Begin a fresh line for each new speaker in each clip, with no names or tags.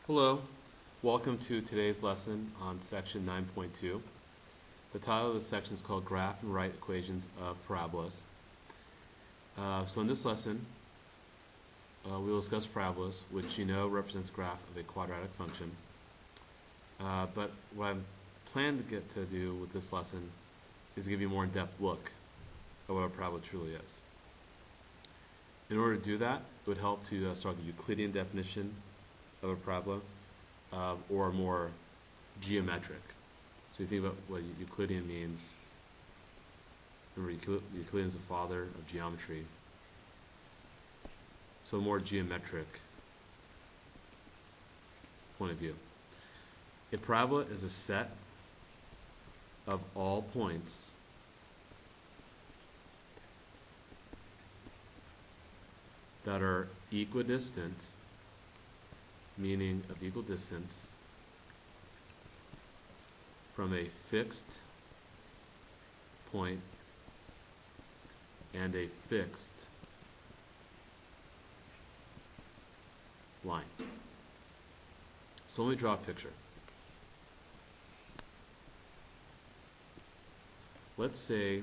Hello, welcome to today's lesson on section 9.2. The title of this section is called Graph and Write Equations of Parabolas. So in this lesson, we will discuss parabolas, which you know represents the graph of a quadratic function. But what I'm planning to get to do with this lesson is to give you a more in-depth look at what a parabola truly is. In order to do that, it would help to start the Euclidean definition of a parabola, or more geometric. So you think about what Euclidean means. Remember, Euclidean is the father of geometry. So a more geometric point of view. A parabola is a set of all points that are equidistant, meaning of equal distance, from a fixed point and a fixed line. So let me draw a picture. Let's say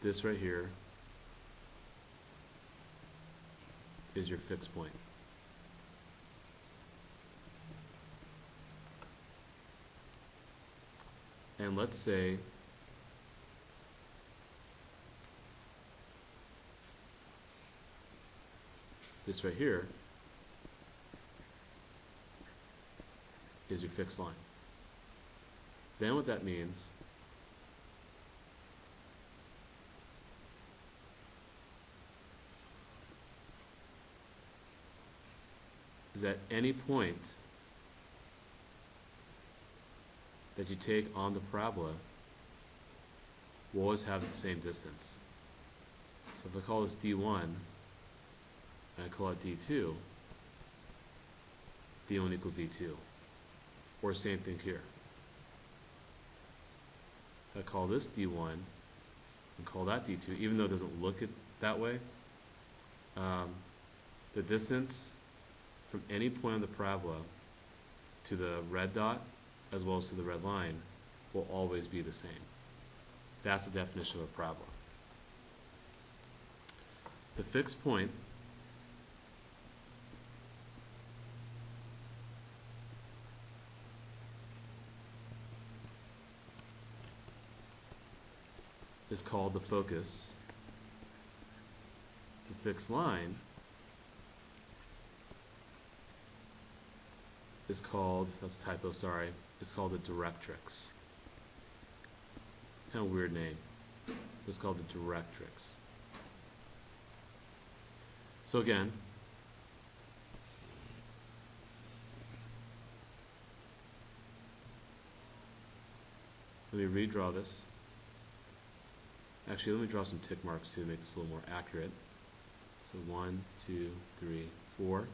this right here is your fixed point. And let's say this right here is your fixed line. Then what that means is that any point that you take on the parabola will always have the same distance. So if I call this D1 and I call it D2, D1 equals D2. Or same thing here. I call this D1 and call that D2, even though it doesn't look that way. The distance from any point on the parabola to the red dot as well as to the red line will always be the same. That's the definition of a parabola. The fixed point is called the focus. The fixed line is called, that's a typo, sorry, it's called the directrix. Kind of weird name. It's called the directrix. So again, let me redraw this. Actually, let me draw some tick marks to make this a little more accurate. So 1, 2, 3, 4.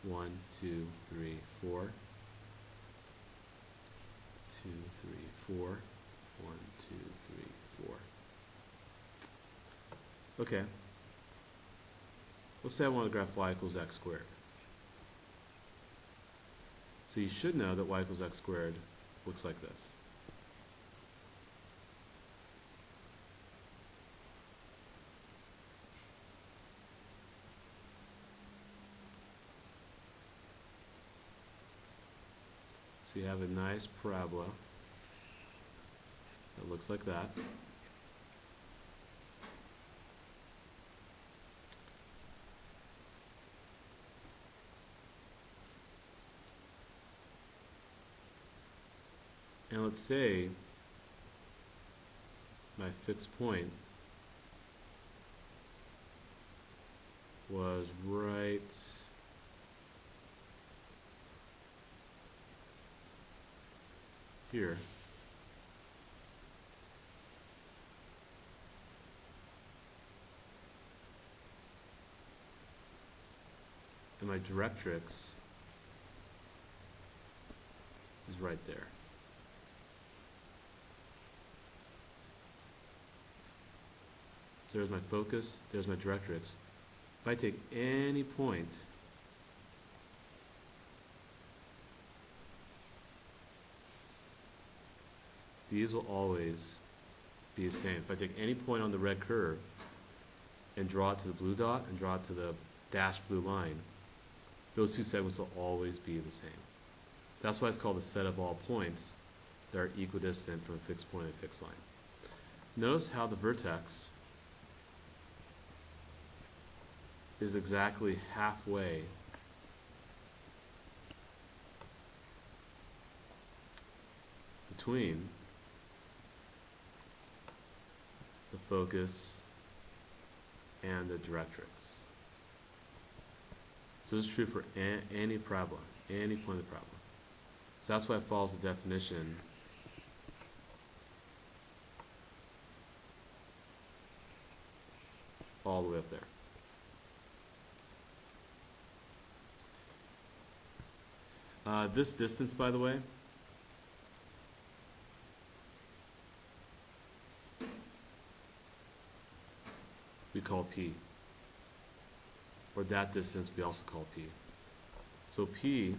1, 2, 3, 4. 2, 3, 4. 1, 2, 3, 4. Okay. Let's say I want to graph y equals x squared. So you should know that y equals x squared looks like this. So you have a nice parabola that looks like that. And let's say my fixed point was right here. And my directrix is right there. So there's my focus, there's my directrix. If I take any point these will always be the same. If I take any point on the red curve and draw it to the blue dot and draw it to the dashed blue line, those two segments will always be the same. That's why it's called a set of all points that are equidistant from a fixed point and a fixed line. Notice how the vertex is exactly halfway between the focus and the directrix. So this is true for any parabola, any point of the parabola. So that's why it follows the definition all the way up there. This distance, by the way, we call P. Or that distance we also call P. So P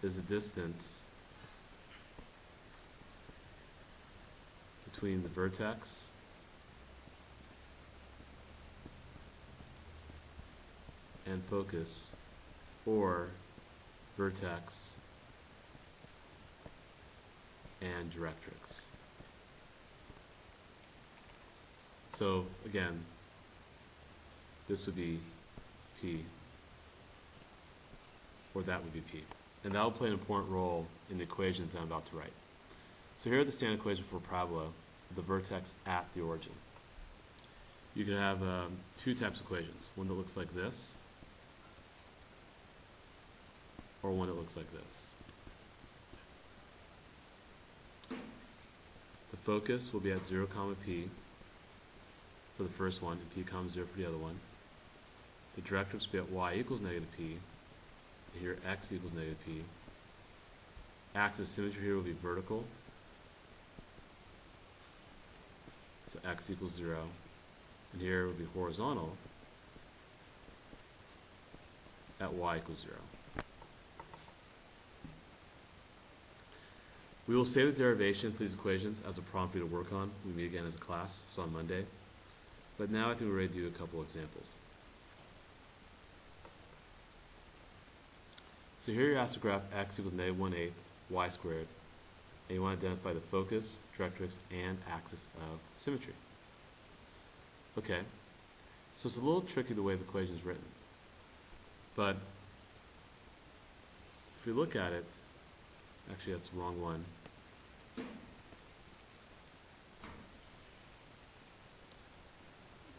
is the distance between the vertex and focus, or vertex and directrix. So again, this would be P, or that would be P. And that will play an important role in the equations I'm about to write. So here are the standard equations for parabola, the vertex at the origin. You can have two types of equations, one that looks like this, or one that looks like this. The focus will be at 0, P for the first one, and P, 0 for the other one. The directrix will be at y equals negative P, and here x equals negative P. Axis symmetry here will be vertical, so x equals 0, and here will be horizontal at y equals 0. We will save the derivation for these equations as a problem for you to work on when we meet again as a class, so on Monday. But now I think we're ready to do a couple examples. So here you're asked to graph x equals -1/8 y squared, and you want to identify the focus, directrix, and axis of symmetry. Okay, so it's a little tricky the way the equation is written. But if we look at it, actually that's the wrong one.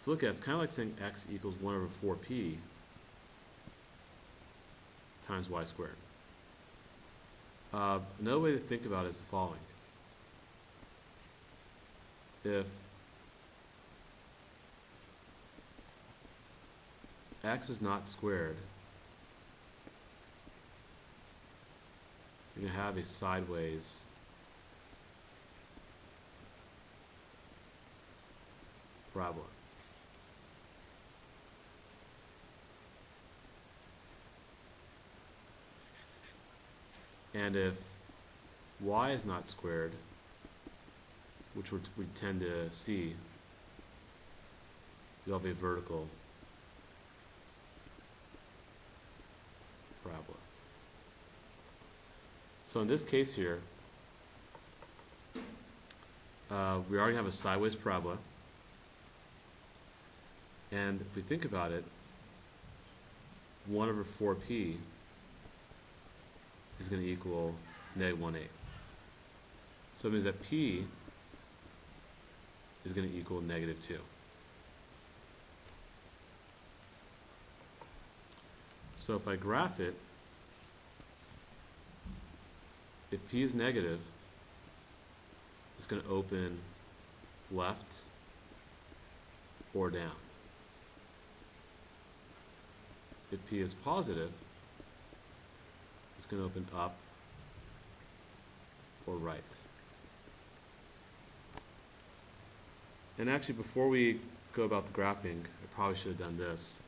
If you look at it, it's kind of like saying x equals 1/4p times y squared. Another way to think about it is the following. If x is not squared, you're going to have a sideways parabola. And if y is not squared, which we tend to see, you'll have a vertical parabola. So in this case here, we already have a sideways parabola. And if we think about it, 1/4p is going to equal -1/8. So it means that p is going to equal -2. So if I graph it, if p is negative, it's going to open left or down. If p is positive, it's going to open up or right. And actually, before we go about the graphing, I probably should have done this.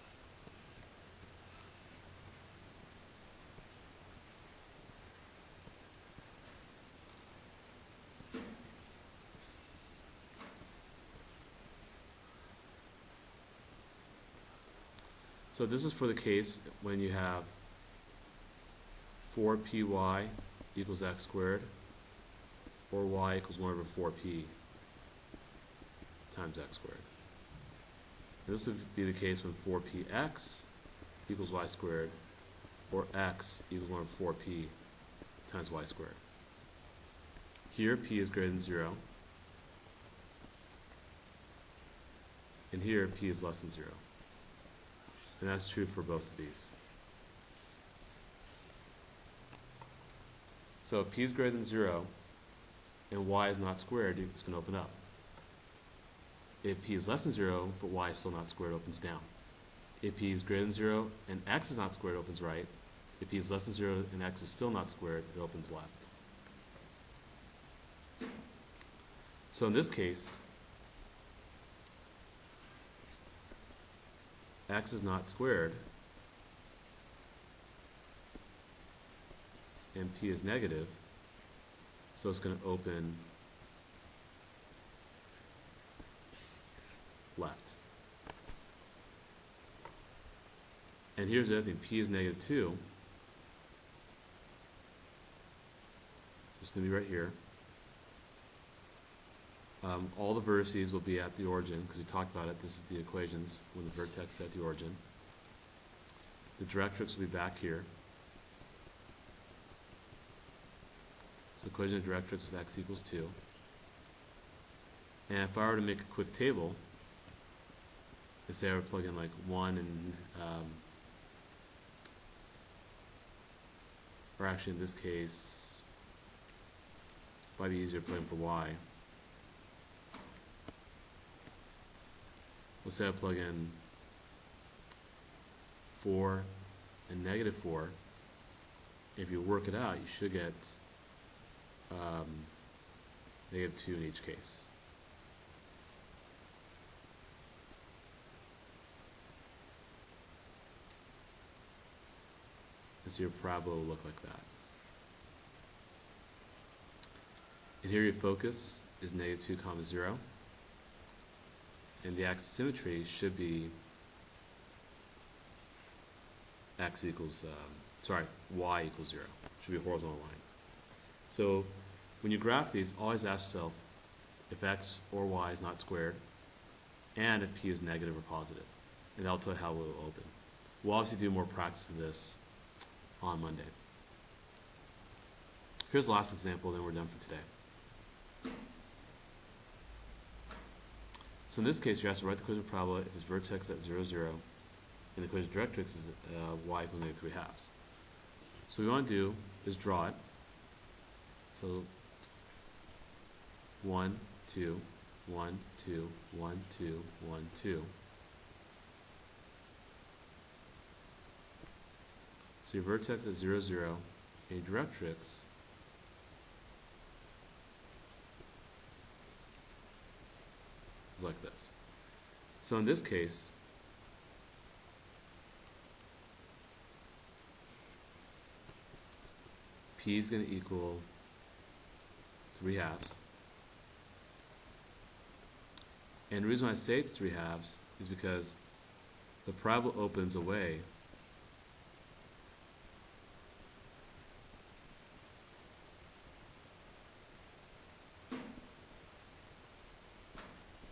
So this is for the case when you have 4py equals x squared, or y equals 1 over 4p times x squared. And this would be the case when 4px equals y squared, or x equals 1 over 4p times y squared. Here, p is greater than 0. And here, p is less than 0. And that's true for both of these. So if p is greater than 0 and y is not squared, it's going to open up. If p is less than 0 but y is still not squared, it opens down. If p is greater than 0 and x is not squared, it opens right. If p is less than 0 and x is still not squared, it opens left. So in this case, x is not squared, and p is negative, so it's going to open left. And here's the other thing, p is negative 2. It's going to be right here. All the vertices will be at the origin, because we talked about it. This is the equations when the vertex is at the origin. The directrix will be back here. So the equation of directrix is x equals 2. And if I were to make a quick table, let's say I were to plug in like 1 and, or actually in this case, it might be easier to plug in for y. Let's say I plug in 4 and negative 4. If you work it out, you should get negative 2 in each case. And so your parabola will look like that. And here your focus is negative 2 comma 0. And the axis symmetry should be x equals, y equals 0. Should be a horizontal line. So when you graph these, always ask yourself if x or y is not squared, and if p is negative or positive. And that'll tell you how it will open. We'll obviously do more practice of this on Monday. Here's the last example, then we're done for today. So in this case, you're asked to write the equation of parabola if its vertex at 0, 0, and the equation of directrix is y equals negative 3 halves. So what we want to do is draw it. So 1, 2, 1, 2, 1, 2, 1, 2. So your vertex at 0, 0, and your directrix is like this. So in this case, p is going to equal 3 halves. And the reason I say it's 3 halves is because the parabola opens away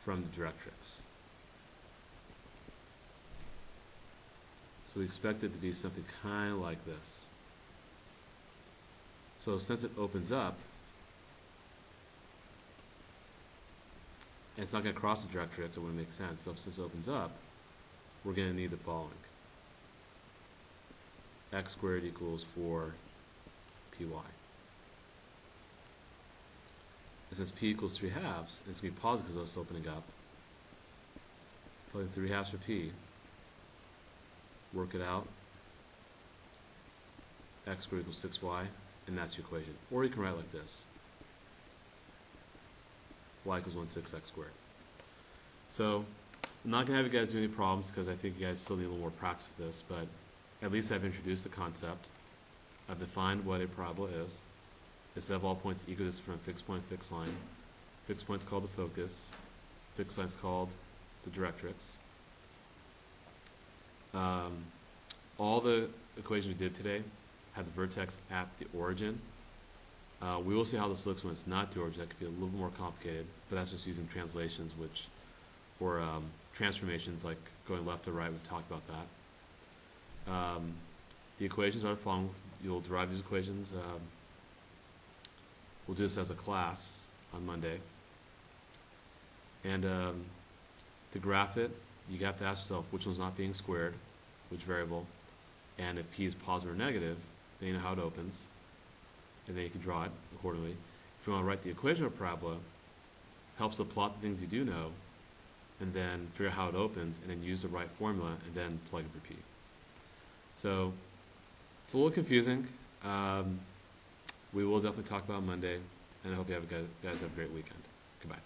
from the directrix. So we expect it to be something kind of like this. So since it opens up, and it's not going to cross the directrix, it wouldn't make sense. So since it opens up, we're going to need the following. X squared equals 4py. And since p equals 3 halves, it's going to be positive because it's opening up. Plug in 3 halves for p. Work it out. X squared equals 6y, and that's your equation. Or you can write it like this. Y equals 1/6 x squared. So I'm not going to have you guys do any problems because I think you guys still need a little more practice with this, but at least I've introduced the concept. I've defined what a parabola is. It's of all points equidistant from a fixed point, fixed line. Fixed point's called the focus. Fixed line's called the directrix. All the equations we did today had the vertex at the origin. We will see how this looks when it's not the origin. That could be a little more complicated, but that's just using translations, or transformations like going left to right. We've talked about that. The equations are the following. You'll derive these equations. We'll do this as a class on Monday. And to graph it, you have to ask yourself which one's not being squared, which variable, and if p is positive or negative, then you know how it opens, and then you can draw it accordingly. If you want to write the equation of a parabola, helps to plot the things you do know, and then figure out how it opens, and then use the right formula, and then plug and repeat. So it's a little confusing. We will definitely talk about it Monday, and I hope you guys have a great weekend. Goodbye.